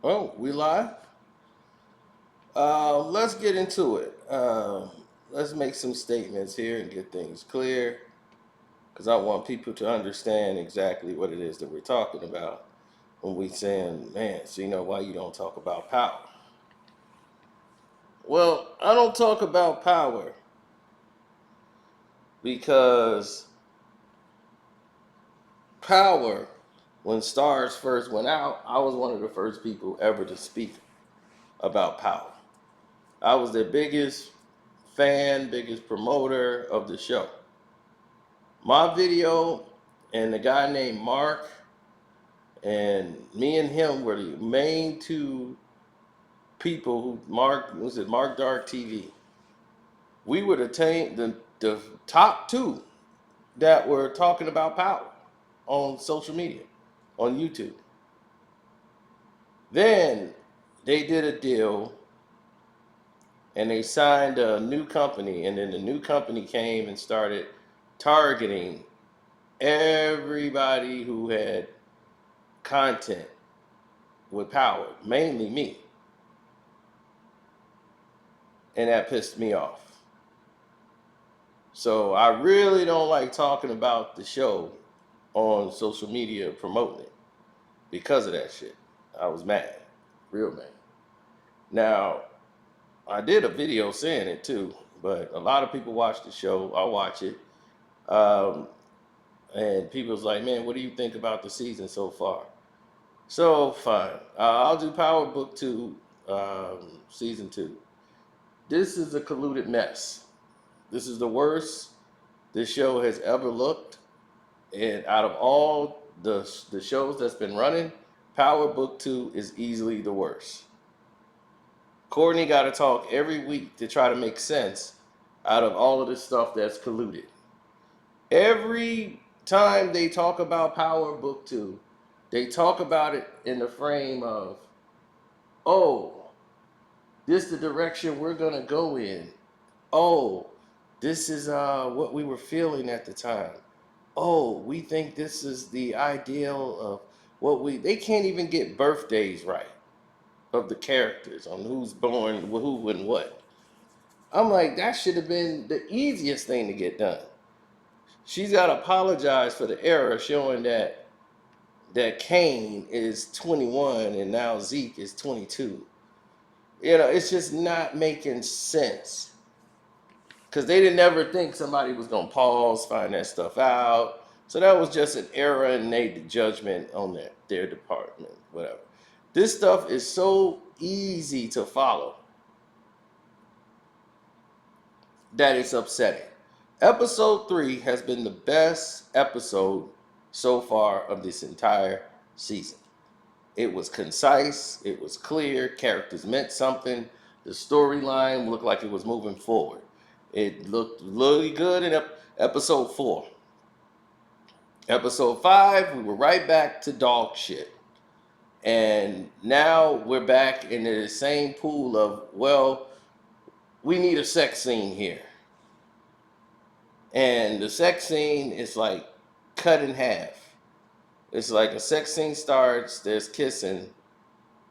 Oh, we live? Let's get into it. Let's make some statements here and get things clear because I want people to understand exactly what it is that we're talking about when we saying, man, so you know why you don't talk about power. Well, I don't talk about power because power, when Stars first went out, I was one of the first people ever to speak about power. I was their biggest fan, biggest promoter of the show. My video and the guy named Mark and me and him were the main two people who Mark Dark TV. We were the top two that were talking about power on social media, on YouTube. Then they did a deal and they signed a new company, and then the new company came and started targeting everybody who had content with power, mainly me. And that pissed me off. So I really don't like talking about the show on social media promoting it because of that shit. I was mad, real mad. Now, I did a video saying it too, but a lot of people watch the show. I watch it. Um, and people's like, man, what do you think about the season so far? So, fine. I'll do Power Book 2, Season 2. This is a colluded mess. This is the worst this show has ever looked. And out of all the shows that's been running, Power Book 2 is easily the worst. Courtney got to talk every week to try to make sense out of all of this stuff that's colluded. Every time they talk about Power Book 2, they talk about it in the frame of, oh, this is the direction we're going to go in. Oh, this is what we were feeling at the time. Oh, we think this is the ideal of they can't even get birthdays right of the characters on who's born, who and what. I'm like, that should have been the easiest thing to get done. She's got to apologize for the error showing that Kane is 21 and now Zeke is 22. It's just not making sense because they didn't ever think somebody was gonna pause, find that stuff out. So that was just an error and made the judgment on their department, whatever. This stuff is so easy to follow that it's upsetting. Episode 3 has been the best episode so far of this entire season. It was concise, it was clear, characters meant something, the storyline looked like it was moving forward. It looked really good in episode 4. Episode 5, we were right back to dog shit. And now we're back in the same pool of, well, we need a sex scene here. And the sex scene is like cut in half. It's like a sex scene starts, there's kissing,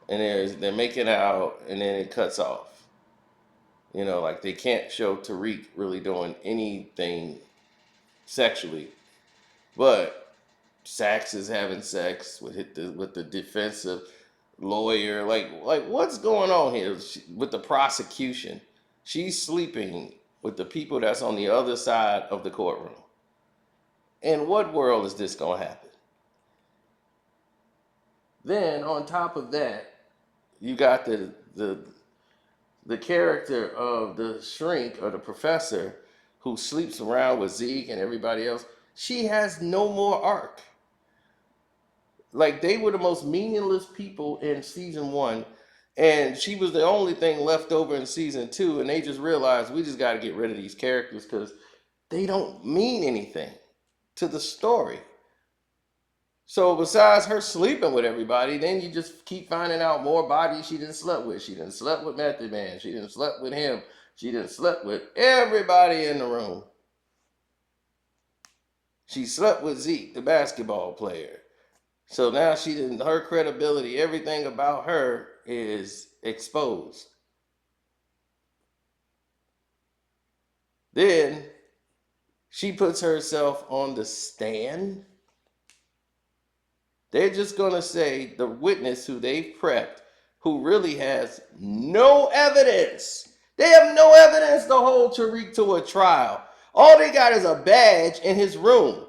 and they're making out, and then it cuts off. Like they can't show Tariq really doing anything sexually, but Sax is having sex with the defensive lawyer. Like what's going on here with the prosecution? She's sleeping with the people that's on the other side of the courtroom. In what world is this gonna happen? Then on top of that, you got the character of the shrink or the professor who sleeps around with Zeke and everybody else. She has no more arc. Like they were the most meaningless people in season 1, and she was the only thing left over in season 2, and they just realized we just got to get rid of these characters because they don't mean anything to the story. So besides her sleeping with everybody, then you just keep finding out more bodies she didn't slept with. She didn't slept with Method Man. She didn't slept with him. She didn't slept with everybody in the room. She slept with Zeke, the basketball player. So now she didn't, her credibility, everything about her is exposed. Then she puts herself on the stand. They're just going to say the witness who they've prepped, who really has no evidence. They have no evidence to hold Tariq to a trial. All they got is a badge in his room,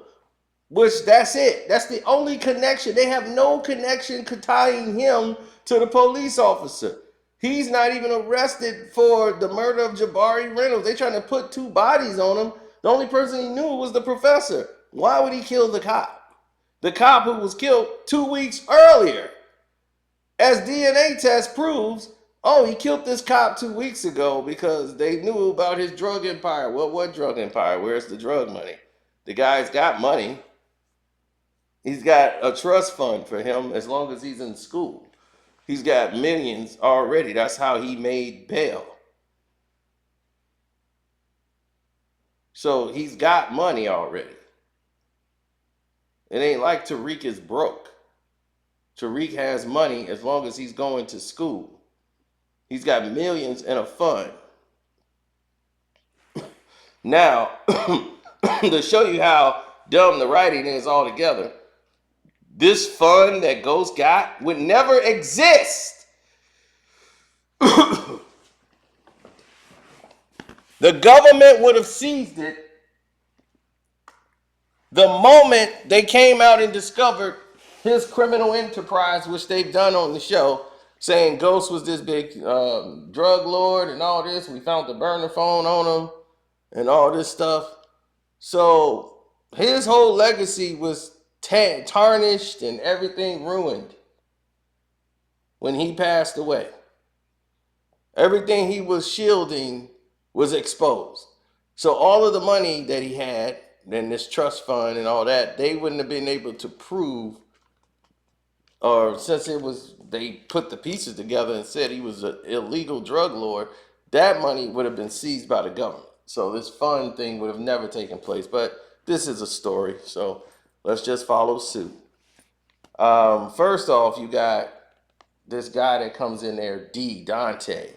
which that's it. That's the only connection. They have no connection tying him to the police officer. He's not even arrested for the murder of Jabari Reynolds. They're trying to put two bodies on him. The only person he knew was the professor. Why would he kill the cop? The cop who was killed 2 weeks earlier. As DNA test proves, oh, he killed this cop 2 weeks ago because they knew about his drug empire. Well, what drug empire? Where's the drug money? The guy's got money. He's got a trust fund for him as long as he's in school. He's got millions already. That's how he made bail. So he's got money already. It ain't like Tariq is broke. Tariq has money as long as he's going to school. He's got millions in a fund. Now, to show you how dumb the writing is altogether, this fund that Ghost got would never exist. The government would have seized it the moment they came out and discovered his criminal enterprise, which they've done on the show, saying Ghost was this big drug lord and all this. We found the burner phone on him and all this stuff. So his whole legacy was tarnished and everything ruined when he passed away. Everything he was shielding was exposed. So all of the money that he had and this trust fund and all that, they wouldn't have been able to prove, or since it was, they put the pieces together and said he was an illegal drug lord, that money would have been seized by the government. So this fund thing would have never taken place. But this is a story, so let's just follow suit. First off, you got this guy that comes in there, Dante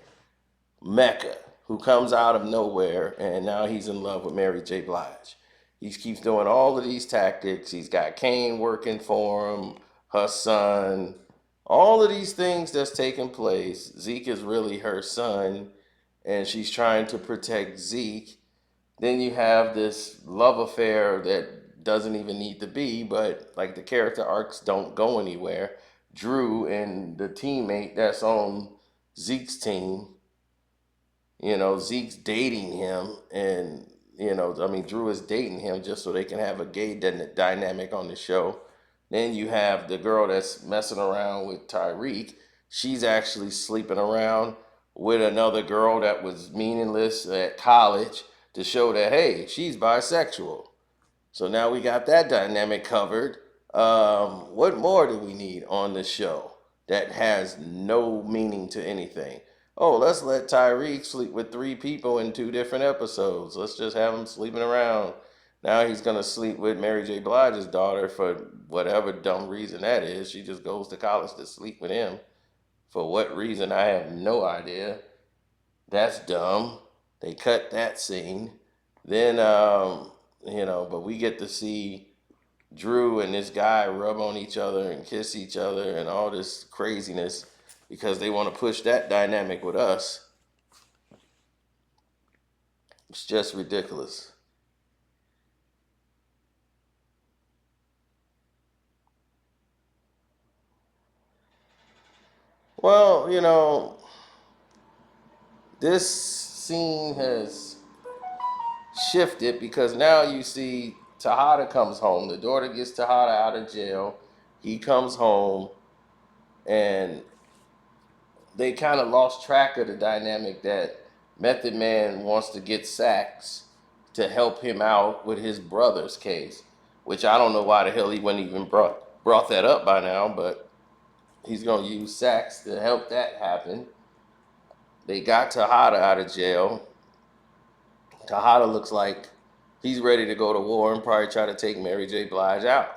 Mecca, who comes out of nowhere, and now he's in love with Mary J. Blige. He keeps doing all of these tactics. He's got Kane working for him, her son, all of these things that's taking place. Zeke is really her son, and she's trying to protect Zeke. Then you have this love affair that doesn't even need to be, but like the character arcs don't go anywhere. Drew and the teammate that's on Zeke's team, Zeke's dating him, and Drew is dating him just so they can have a gay dynamic on the show. Then you have the girl that's messing around with Tyreek. She's actually sleeping around with another girl that was meaningless at college to show that, hey, she's bisexual. So now we got that dynamic covered. What more do we need on the show that has no meaning to anything? Oh, let's let Tyreek sleep with 3 people in 2 different episodes. Let's just have him sleeping around. Now he's going to sleep with Mary J. Blige's daughter for whatever dumb reason that is. She just goes to college to sleep with him. For what reason, I have no idea. That's dumb. They cut that scene. Then, but we get to see Drew and this guy rub on each other and kiss each other and all this craziness because they want to push that dynamic with us. It's just ridiculous. Well, this scene has shifted because now you see Tejada comes home. The daughter gets Tejada out of jail. He comes home, and they kind of lost track of the dynamic that Method Man wants to get Saxe to help him out with his brother's case, which I don't know why the hell he wouldn't even brought that up by now, but he's going to use Saxe to help that happen. They got Tejada out of jail. Tejada looks like he's ready to go to war and probably try to take Mary J. Blige out.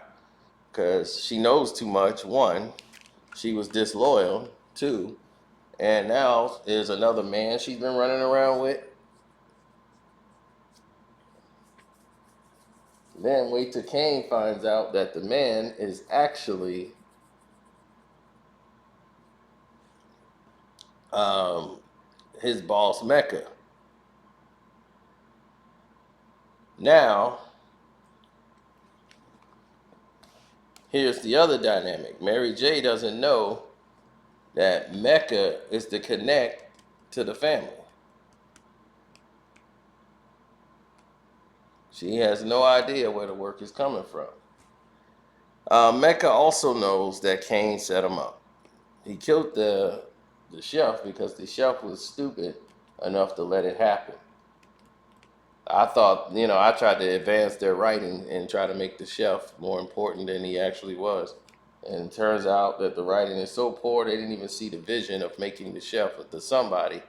because she knows too much. One, she was disloyal. Two, and now is another man she's been running around with. Then wait till Kane finds out that the man is actually um, his boss, Mecca. Now, here's the other dynamic. Mary J doesn't know that Mecca is the connect to the family. She has no idea where the work is coming from. Mecca also knows that Kane set him up. He killed the chef because the chef was stupid enough to let it happen. I thought, I tried to advance their writing and try to make the chef more important than he actually was. And it turns out that the writing is so poor they didn't even see the vision of making the chef the somebody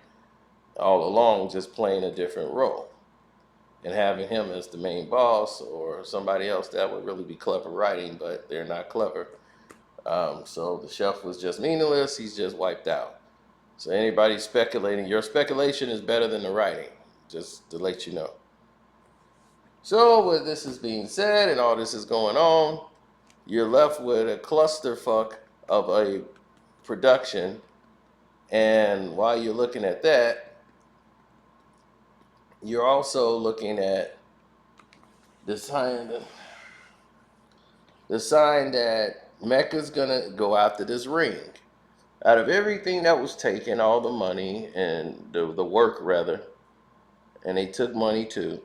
all along, just playing a different role. And having him as the main boss or somebody else, that would really be clever writing, but they're not clever. So the chef was just meaningless. He's just wiped out. So anybody speculating, your speculation is better than the writing, just to let you know. So with this is being said and all this is going on, you're left with a clusterfuck of a production. And while you're looking at that, you're also looking at the sign that Mecca's gonna go after this ring. Out of everything that was taken, all the money and the work rather, and they took money too.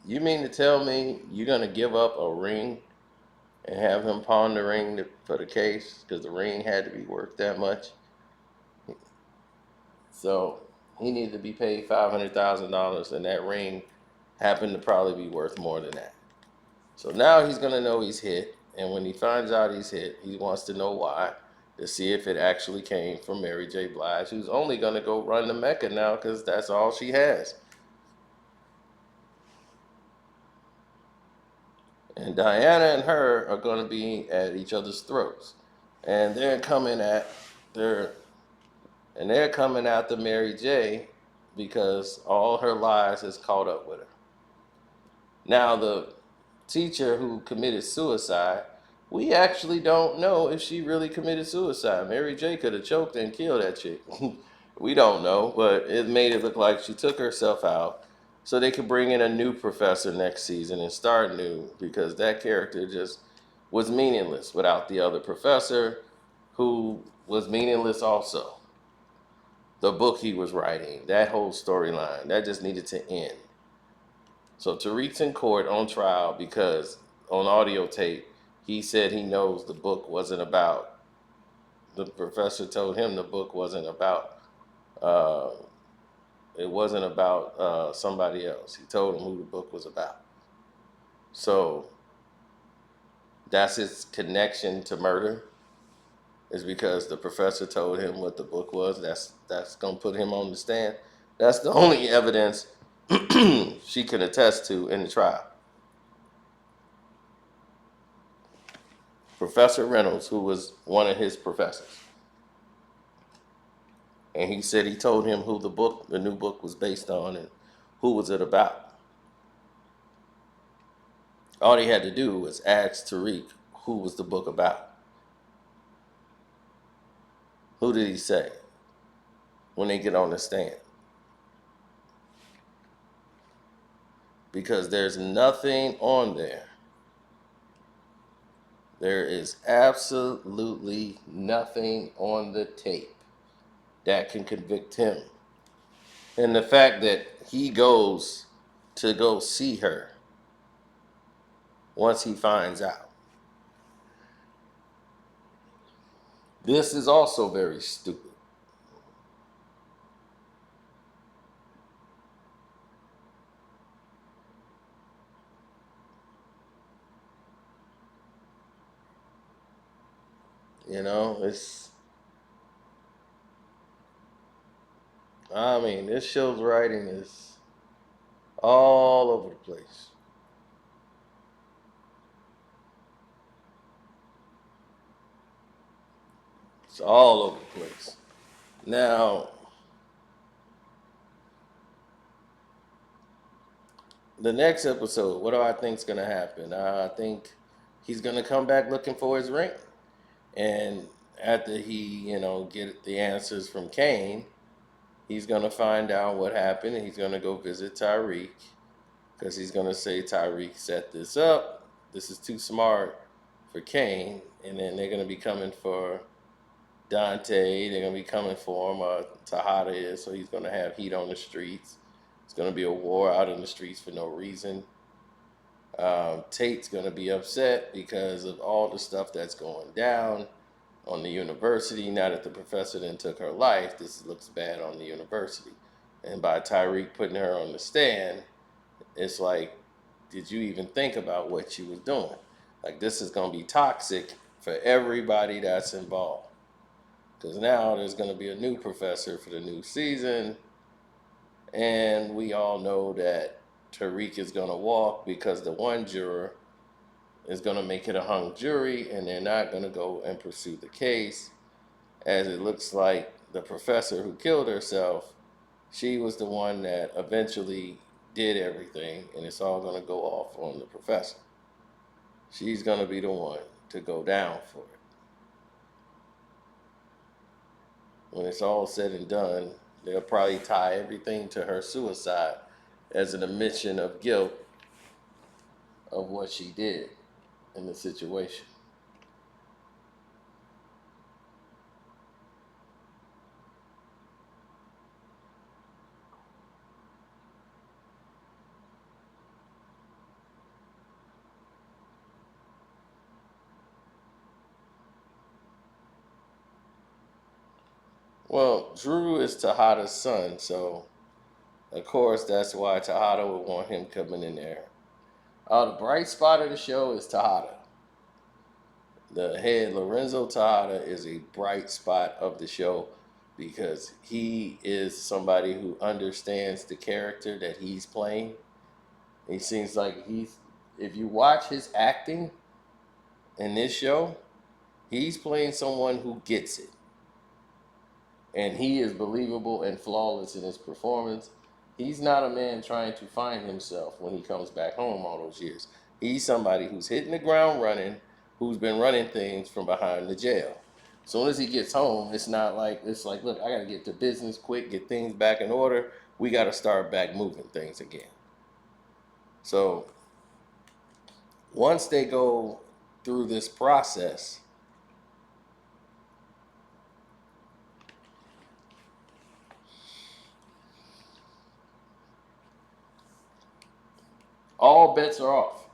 You mean to tell me you're gonna give up a ring and have him pawn the ring for the case because the ring had to be worth that much? So he needed to be paid $500,000, and that ring happened to probably be worth more than that. So now he's gonna know he's hit, and when he finds out he's hit, he wants to know why, to see if it actually came from Mary J. Blige, who's only gonna go run the Mecca now because that's all she has. And Diana and her are gonna be at each other's throats, and they're coming after Mary J. because all her lies has caught up with her. Now the teacher who committed suicide, we actually don't know if she really committed suicide. Mary J could have choked and killed that chick. We don't know, but it made it look like she took herself out so they could bring in a new professor next season and start new, because that character just was meaningless without the other professor who was meaningless also. The book he was writing, that whole storyline, that just needed to end. So Tariq's in court on trial because on audio tape, he said he knows the book wasn't about. The professor told him the book wasn't about. Uh, it wasn't about somebody else. He told him who the book was about. So that's his connection to murder. Is because the professor told him what the book was. That's gonna put him on the stand. That's the only evidence she can attest to in the trial. Professor Reynolds, who was one of his professors. And he said he told him who the new book was based on and who was it about. All he had to do was ask Tariq who was the book about. Who did he say when they get on the stand? Because there's nothing on there. There is absolutely nothing on the tape that can convict him. And the fact that he goes to go see her once he finds out. This is also very stupid. This show's writing is all over the place. It's all over the place. Now, the next episode, what do I think is going to happen? I think he's going to come back looking for his ring. And after he, get the answers from Kane, he's going to find out what happened and he's going to go visit Tyreek because he's going to say Tyreek set this up. This is too smart for Kane. And then they're going to be coming for Dante. They're going to be coming for him. Tejada is, so he's going to have heat on the streets. It's going to be a war out in the streets for no reason. Tate's going to be upset because of all the stuff that's going down on the university. Now that the professor then took her life, this looks bad on the university. And by Tyreek putting her on the stand, it's like, did you even think about what she was doing? Like, this is going to be toxic for everybody that's involved. Because now there's going to be a new professor for the new season. And we all know that Tariq is going to walk because the one juror is going to make it a hung jury and they're not going to go and pursue the case, as it looks like the professor who killed herself, she was the one that eventually did everything, and it's all going to go off on the professor. She's going to be the one to go down for it. When it's all said and done, they'll probably tie everything to her suicide as an admission of guilt of what she did in the situation. Well, Drew is Tejada's son, so of course that's why Tejada would want him coming in there. The bright spot of the show is Tejada. The head Lorenzo Tejada is a bright spot of the show because he is somebody who understands the character that he's playing. He seems like if you watch his acting in this show, he's playing someone who gets it. And he is believable and flawless in his performance. He's not a man trying to find himself when he comes back home all those years. He's somebody who's hitting the ground running, who's been running things from behind the jail. As soon as he gets home, it's like, look, I got to get to business quick, get things back in order. We got to start back moving things again. So once they go through this process, all bets are off.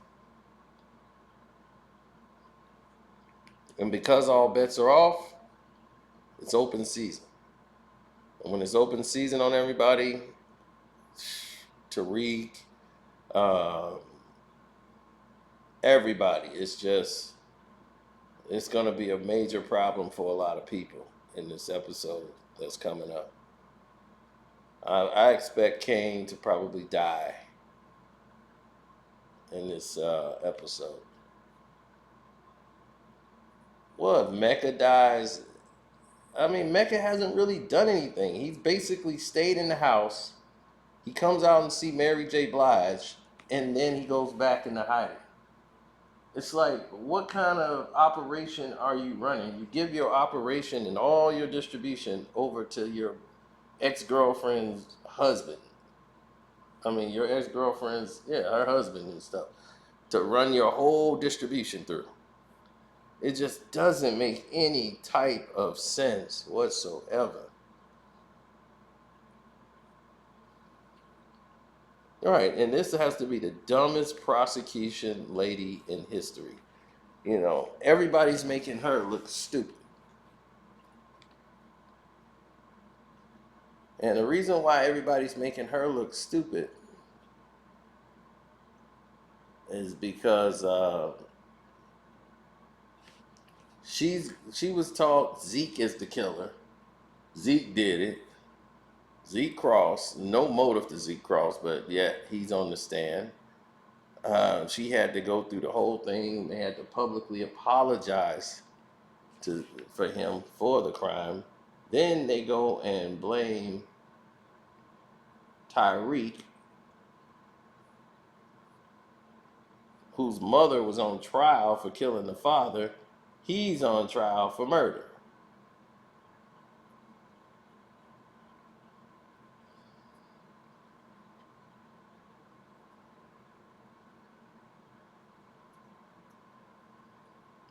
And because all bets are off, it's open season. And when it's open season on everybody, Tariq, uh, everybody, it's going to be a major problem for a lot of people in this episode that's coming up. I expect Kane to probably die in this episode. Well, if Mecca dies, I mean, Mecca hasn't really done anything. He's basically stayed in the house. He comes out and see Mary J. Blige, and then he goes back into hiding. It's like, what kind of operation are you running? You give your operation and all your distribution over to your ex-girlfriend's husband. I mean, your ex-girlfriend's, her husband and stuff, to run your whole distribution through. It just doesn't make any type of sense whatsoever. All right, and this has to be the dumbest prosecution lady in history. Everybody's making her look stupid. And the reason why everybody's making her look stupid is because she was taught Zeke is the killer. Zeke did it. Zeke Cross, no motive to Zeke Cross, but yet he's on the stand. She had to go through the whole thing. They had to publicly apologize to for him for the crime. Then they go and blame Tyreek, whose mother was on trial for killing the father. He's on trial for murder.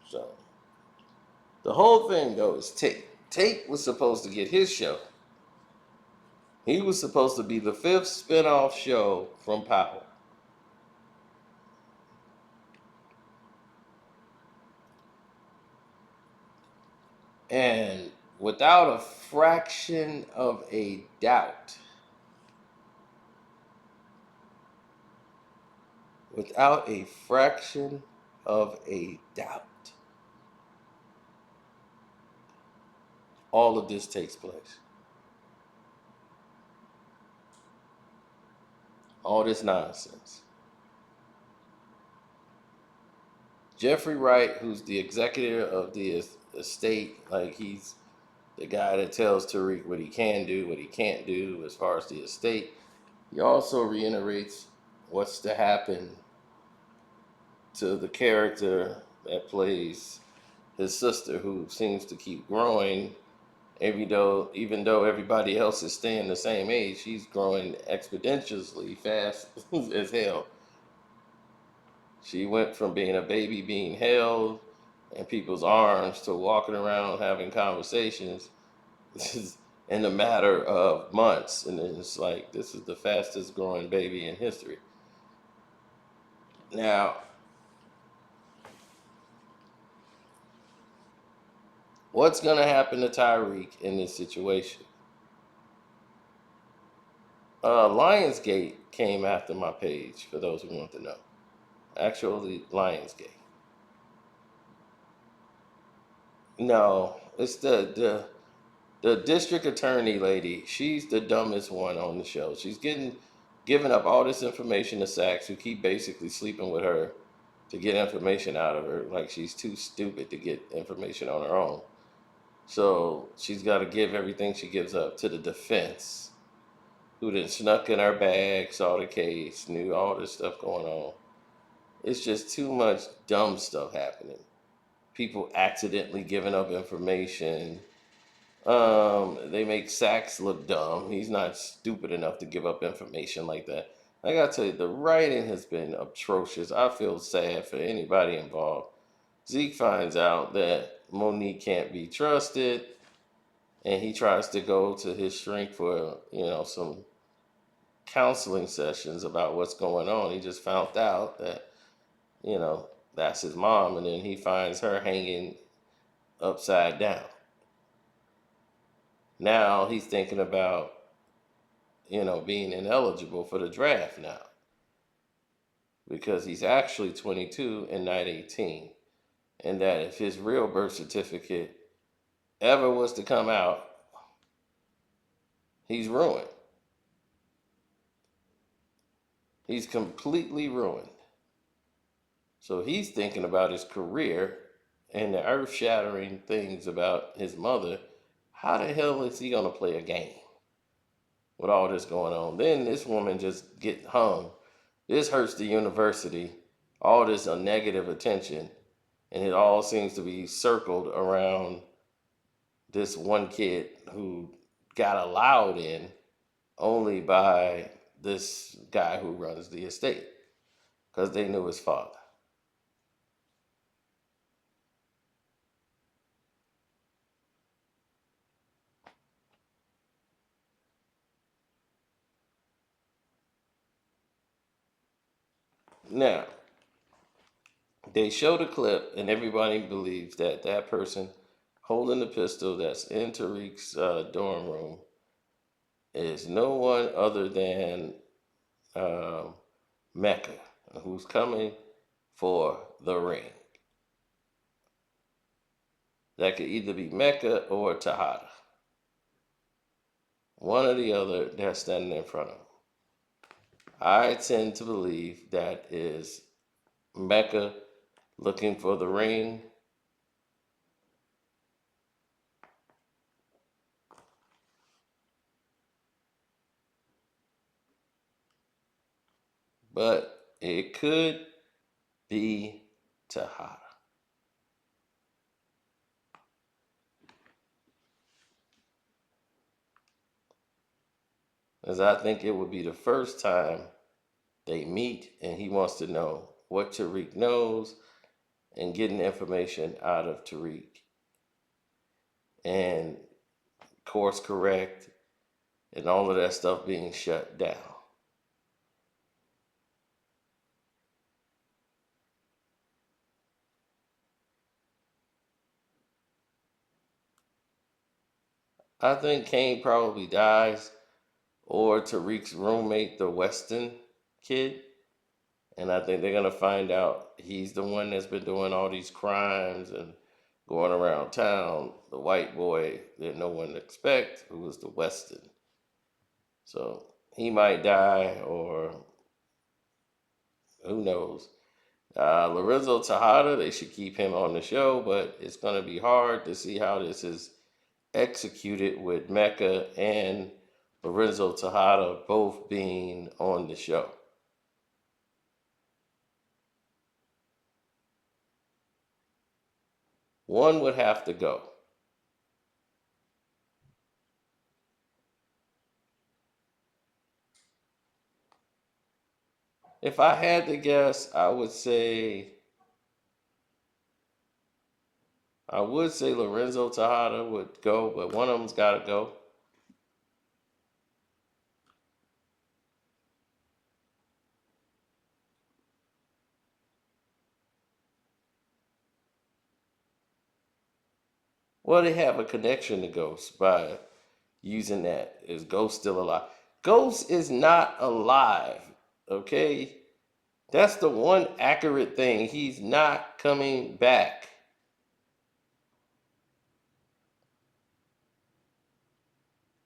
So the whole thing though is Tate. Tate was supposed to get his show. He was supposed to be the fifth spin-off show from Power. And without a fraction of a doubt, without a fraction of a doubt, all of this takes place. All this nonsense. Jeffrey Wright, who's the executive of the estate, like he's the guy that tells Tariq what he can do, what he can't do as far as the estate. He also reiterates what's to happen to the character that plays his sister, who seems to keep growing. Even though everybody else is staying the same age, she's growing exponentially fast as hell. She went from being a baby being held in people's arms to walking around having conversations in a matter of months. And it's like, this is the fastest growing baby in history. Now, what's going to happen to Tyreek in this situation? Lionsgate came after my page, for those who want to know. Actually, Lionsgate. No, it's the district attorney lady. She's the dumbest one on the show. She's giving up all this information to Sachs, who keep basically sleeping with her to get information out of her. Like she's too stupid to get information on her own. So she's got to give everything she gives up to the defense, who then snuck in her bag, saw the case, knew all this stuff going on. It's just too much dumb stuff happening. People accidentally giving up information. They make Sachs look dumb. He's not stupid enough to give up information like that. I gotta tell you, the writing has been atrocious. I feel sad for anybody involved. Zeke finds out that Monique can't be trusted, and he tries to go to his shrink for some counseling sessions about what's going on. He just found out that you know that's his mom, and then he finds her hanging upside down. Now he's thinking about being ineligible for the draft now because he's actually 22 and not 18, and that if his real birth certificate ever was to come out, he's ruined. He's completely ruined. So he's thinking about his career and the earth shattering things about his mother. How the hell is he going to play a game with all this going on? Then this woman just get hung. This hurts the university. All this negative attention. And it all seems to be circled around this one kid who got allowed in only by this guy who runs the estate because they knew his father. Now, they show the clip, and everybody believes that that person holding the pistol that's in Tariq's dorm room is no one other than um, Mecca, who's coming for the ring. That could either be Mecca or Tejada. One or the other, they're standing in front of him. I tend to believe that is Mecca looking for the ring, but it could be Tejada. As I think it would be the first time they meet and he wants to know what Tariq knows and getting information out of Tariq and course correct and all of that stuff being shut down. I think Kane probably dies, or Tariq's roommate, the Weston kid, and I think they're gonna find out he's the one that's been doing all these crimes and going around town. The white boy that no one expect, who was the Weston. So he might die, or who knows. Lorenzo Tejada, they should keep him on the show, but it's going to be hard to see how this is executed with Mecca and Lorenzo Tejada both being on the show. One would have to go. If I had to guess, I would say Lorenzo Tejada would go, but one of them's got to go. Well, they have a connection to Ghost by using that. Is Ghost still alive? Ghost is not alive. Okay? That's the one accurate thing. He's not coming back.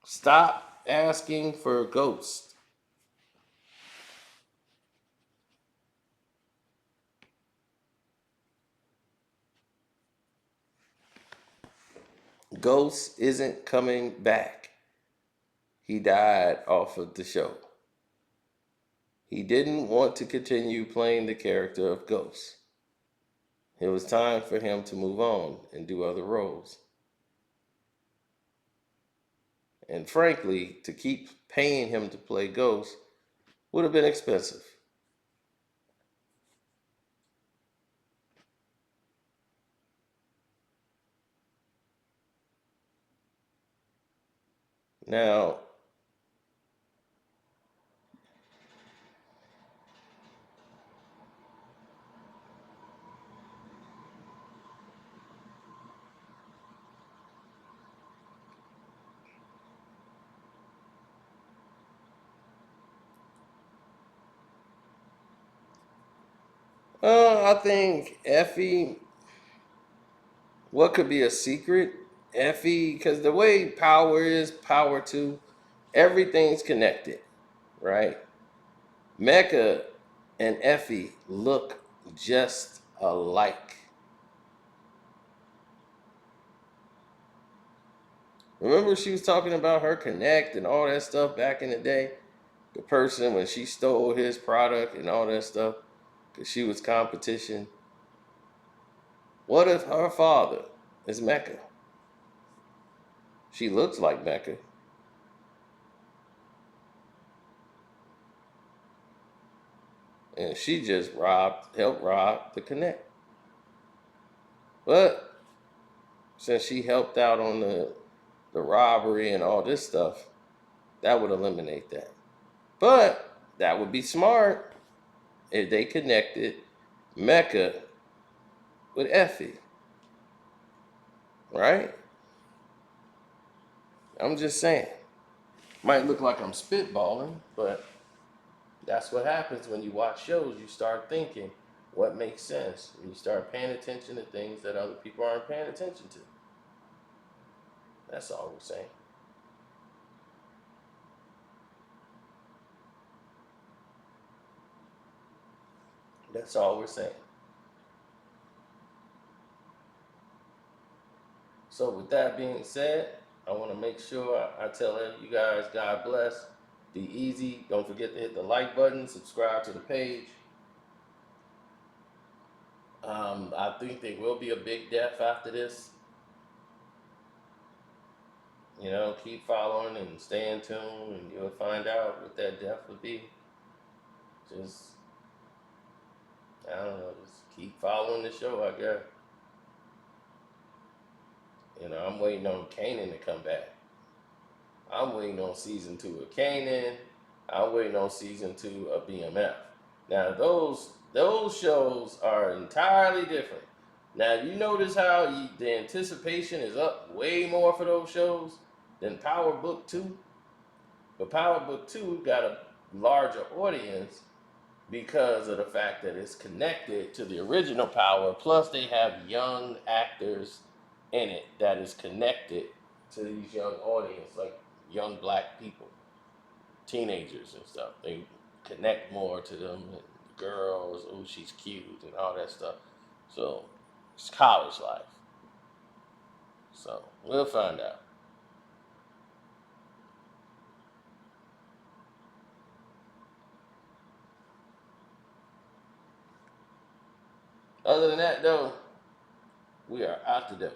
Stop asking for Ghost. Ghost isn't coming back. He died off of the show. He didn't want to continue playing the character of Ghost. It was time for him to move on and do other roles. And frankly, to keep paying him to play Ghost would have been expensive. Now, I think Effie, what could be a secret? Effie, because the way power is, power two, everything's connected, right? Mecca and Effie look just alike. Remember, she was talking about her connect and all that stuff back in the day? The person when she stole his product and all that stuff because she was competition. What if her father is Mecca? She looks like Mecca. And she just helped rob the connect. But since she helped out on the robbery and all this stuff, that would eliminate that. But that would be smart if they connected Mecca with Effie, right? I'm just saying. Might look like I'm spitballing, but that's what happens when you watch shows. You start thinking what makes sense. And you start paying attention to things that other people aren't paying attention to. That's all we're saying. That's all we're saying. So with that being said, I want to make sure I tell you guys God bless. Be easy. Don't forget to hit the like button, subscribe to the page. I think there will be a big death after this. You know, keep following and stay in tune, and you'll find out what that death would be. Just, I don't know, just keep following the show, I guess. You know, I'm waiting on Kanan to come back. I'm waiting on season 2 of Kanan. I'm waiting on season 2 of BMF. Now those shows are entirely different. Now you notice how the anticipation is up way more for those shows than Power Book 2. But Power Book 2 got a larger audience because of the fact that it's connected to the original Power. Plus, they have young actors in it that is connected to these young audience, like young black people, teenagers and stuff. They connect more to them. And girls, oh, she's cute, and all that stuff. So it's college life. So we'll find out. Other than that, though, we are out today.